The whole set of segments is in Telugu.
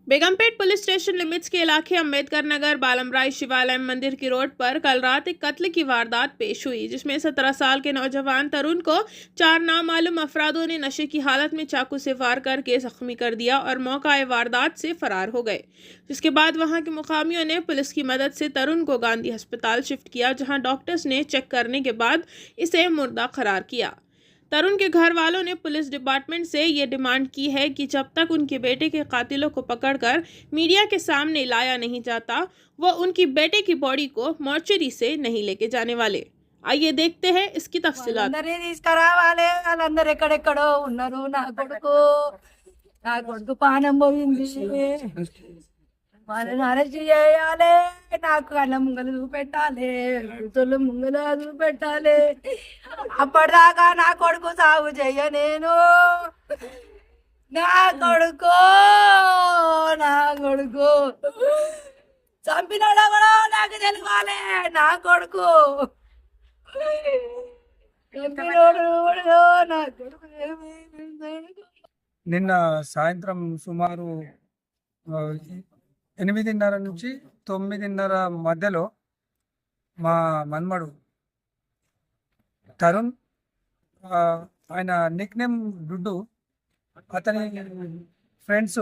बेगमपेट पुलिस स्टेशन लिमिट्स के इलाके अम्बेडकर नगर बालमराय शिवालय मंदिर की रोड पर कल रात एक कत्ल की वारदात पेश हुई, जिसमें 17 साल के नौजवान तरुण को 4 नामालूम अफरादों ने नशे की हालत में चाकू से वार करके जख्मी कर दिया और मौका वारदात से फरार हो गए। जिसके बाद वहां के मुकामियों ने पुलिस की मदद से तरुण को गांधी अस्पताल शिफ्ट किया, जहां डॉक्टर्स ने चेक करने के बाद इसे मुर्दा करार किया। तरुण के घर वालों ने पुलिस डिपार्टमेंट से ये डिमांड की है कि जब तक उनके बेटे के कातिलों को पकड़कर मीडिया के सामने लाया नहीं जाता, वो उनकी बेटे की बॉडी को मॉर्चरी से नहीं लेके जाने वाले। आइए देखते हैं इसकी तफसीलात। వాళ్ళని అరెస్ట్ చేయాలి, నాకు కళ్ళ ముంగలు చూపెట్టాలి, ఋతులు ముంగలు చూపెట్టాలి. అప్పటిదాకా నా కొడుకు సాగు చెయ్య నేను. నా కొడుకు నా కొడుకు చంపినోడా కూడా నాకు తెలియాలి. నా కొడుకు చంపినోడు నా కొడుకు. నిన్న సాయంత్రం సుమారు 8:30 నుంచి 9:30 మధ్యలో మా మన్మడు తరుణ్, ఆయన నిక్ నేమ్ డుడ్డు, అతని ఫ్రెండ్స్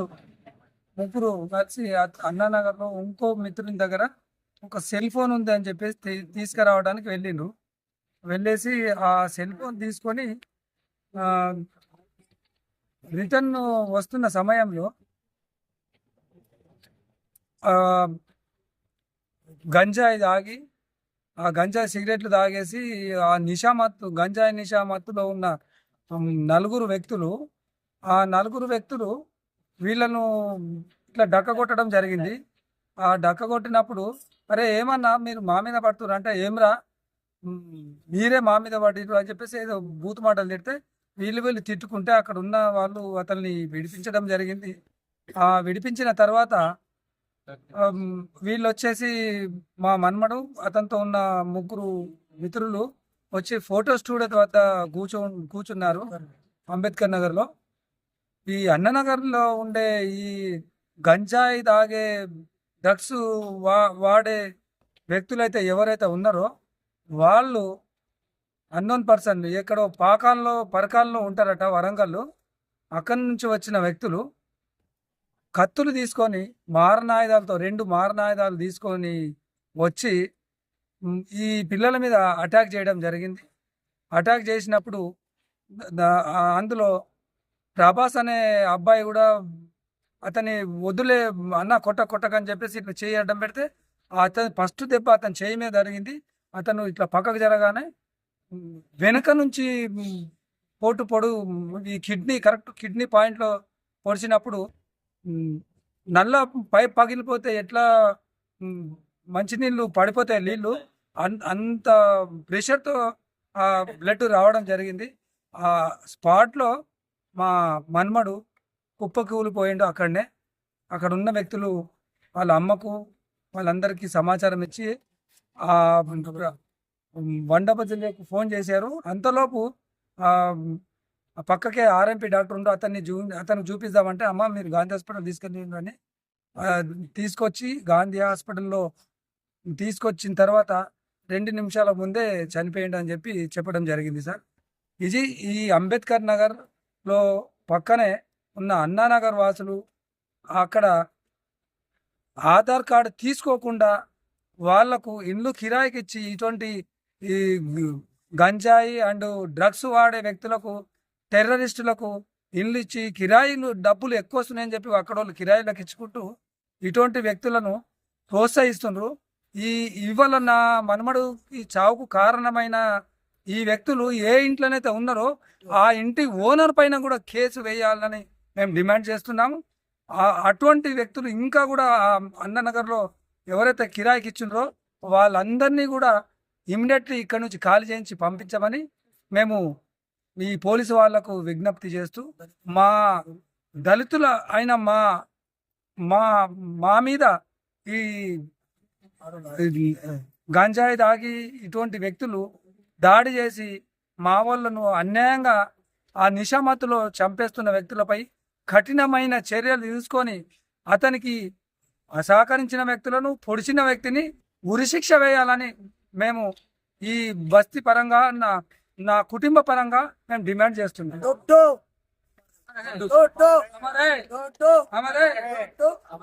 ముగ్గురు కలిసి అన్నానగర్లో ఇంకో మిత్రుని దగ్గర ఒక సెల్ ఫోన్ ఉంది అని చెప్పేసి తీసుకురావడానికి వెళ్ళిండ్రు. వెళ్ళేసి ఆ సెల్ ఫోన్ తీసుకొని రిటర్న్ వస్తున్న సమయంలో గంజాయి తాగి, ఆ గంజాయి సిగరెట్లు తాగేసి ఆ నిషామత్తు, గంజాయి నిషామత్తులో ఉన్న నలుగురు వ్యక్తులు వీళ్ళను ఇట్లా డక్క కొట్టడం జరిగింది. ఆ డక్క కొట్టినప్పుడు, అరే ఏమన్నా మీరు మా మీద పడుతురు అంటే, ఏమ్రా మీరే మా మీద పడిరు అని చెప్పేసి ఏదో బూతు మాటలు తిడితే వీళ్ళు తిట్టుకుంటే అక్కడ ఉన్న వాళ్ళు అతన్ని విడిపించడం జరిగింది. ఆ విడిపించిన తర్వాత వీళ్ళు వచ్చేసి మా మన్మడు, అతనితో ఉన్న ముగ్గురు మిత్రులు వచ్చి ఫోటో స్టూడియో వద్ద కూర్చున్నారు అంబేద్కర్ నగర్లో. ఈ అన్ననగర్లో ఉండే ఈ గంజాయి తాగే, డ్రగ్స్ వాడే వ్యక్తులైతే ఎవరైతే ఉన్నారో వాళ్ళు అన్నోన్ పర్సన్ ఎక్కడో పరకాల్లో ఉంటారట, వరంగల్లో. అక్కడి నుంచి వచ్చిన వ్యక్తులు కత్తులు తీసుకొని, మారణాయుధాలతో 2 మారణాయుధాలు తీసుకొని వచ్చి ఈ పిల్లల మీద అటాక్ చేయడం జరిగింది. అటాక్ చేసినప్పుడు అందులో ప్రభాస్ అనే అబ్బాయి కూడా అతని వదిలే అన్న కొట్టకని చెప్పేసి ఇట్లా చేయి అడ్డం పెడితే అతని ఫస్ట్ దెబ్బ అతని చేయి మీద జరిగింది. అతను ఇట్లా పక్కకు జరగానే వెనక నుంచి పొడు ఈ కరెక్ట్ కిడ్నీ పాయింట్లో పొడిచినప్పుడు నల్ల పైప్ పగిలిపోతే ఎట్లా మంచినీళ్ళు పడిపోతాయి నీళ్ళు, అంత ప్రెషర్తో ఆ బ్లడ్ రావడం జరిగింది. ఆ స్పాట్లో మా మన్మడు కుప్పకూలిపోయిండు. అక్కడ ఉన్న వ్యక్తులు వాళ్ళ అమ్మకు వాళ్ళందరికీ సమాచారం ఇచ్చి ఆ వండప జిల్లాకు ఫోన్ చేశారు. అంతలోపు పక్కకే ఆర్ఎంపీ డాక్టర్ ఉండు, అతను చూపిద్దామంటే, అమ్మ మీరు గాంధీ హాస్పిటల్ తీసుకెళ్ళి తీసుకొచ్చి గాంధీ హాస్పిటల్లో తీసుకొచ్చిన తర్వాత 2 నిమిషాల ముందే చనిపోయిండు అని చెప్పడం జరిగింది సార్. ఇది ఈ అంబేద్కర్ నగర్లో పక్కనే ఉన్న అన్నానగర్ వాసులు అక్కడ ఆధార్ కార్డు తీసుకోకుండా వాళ్లకు ఇండ్లు కిరాయికి ఇచ్చి ఇటువంటి ఈ గంజాయి అండ్ డ్రగ్స్ వాడే వ్యక్తులకు, టెర్రరిస్టులకు ఇండ్లు ఇచ్చి కిరాయిలు డబ్బులు ఎక్కువ వస్తున్నాయని చెప్పి అక్కడ వాళ్ళు కిరాయిలకు ఇచ్చుకుంటూ ఇటువంటి వ్యక్తులను ప్రోత్సహిస్తున్నారు. ఇవాళ నా మనుమడుకి చావుకు కారణమైన ఈ వ్యక్తులు ఏ ఇంట్లోనైతే ఉన్నారో ఆ ఇంటి ఓనర్ పైన కూడా కేసు వేయాలని మేము డిమాండ్ చేస్తున్నాము. అటువంటి వ్యక్తులు ఇంకా కూడా అన్ననగర్లో ఎవరైతే కిరాయికి ఇచ్చిండ్రో వాళ్ళందరినీ కూడా ఇమ్మీడియట్లీ ఇక్కడ నుంచి ఖాళీ చేయించి పంపించమని మేము ఈ పోలీసు వాళ్లకు విజ్ఞప్తి చేస్తూ, మా దళితుల అయిన మా మీద ఈ గంజాయి తాగి ఇటువంటి వ్యక్తులు దాడి చేసి మా వాళ్ళను అన్యాయంగా ఆ నిషామత్తులో చంపేస్తున్న వ్యక్తులపై కఠినమైన చర్యలు తీసుకొని అతనికి సహకరించిన వ్యక్తులను పొడిచిన వ్యక్తిని ఉరిశిక్ష వేయాలని మేము ఈ బస్తీ పరంగా నా కుటుంబ పరంగా మేము డిమాండ్ చేస్తున్నాం.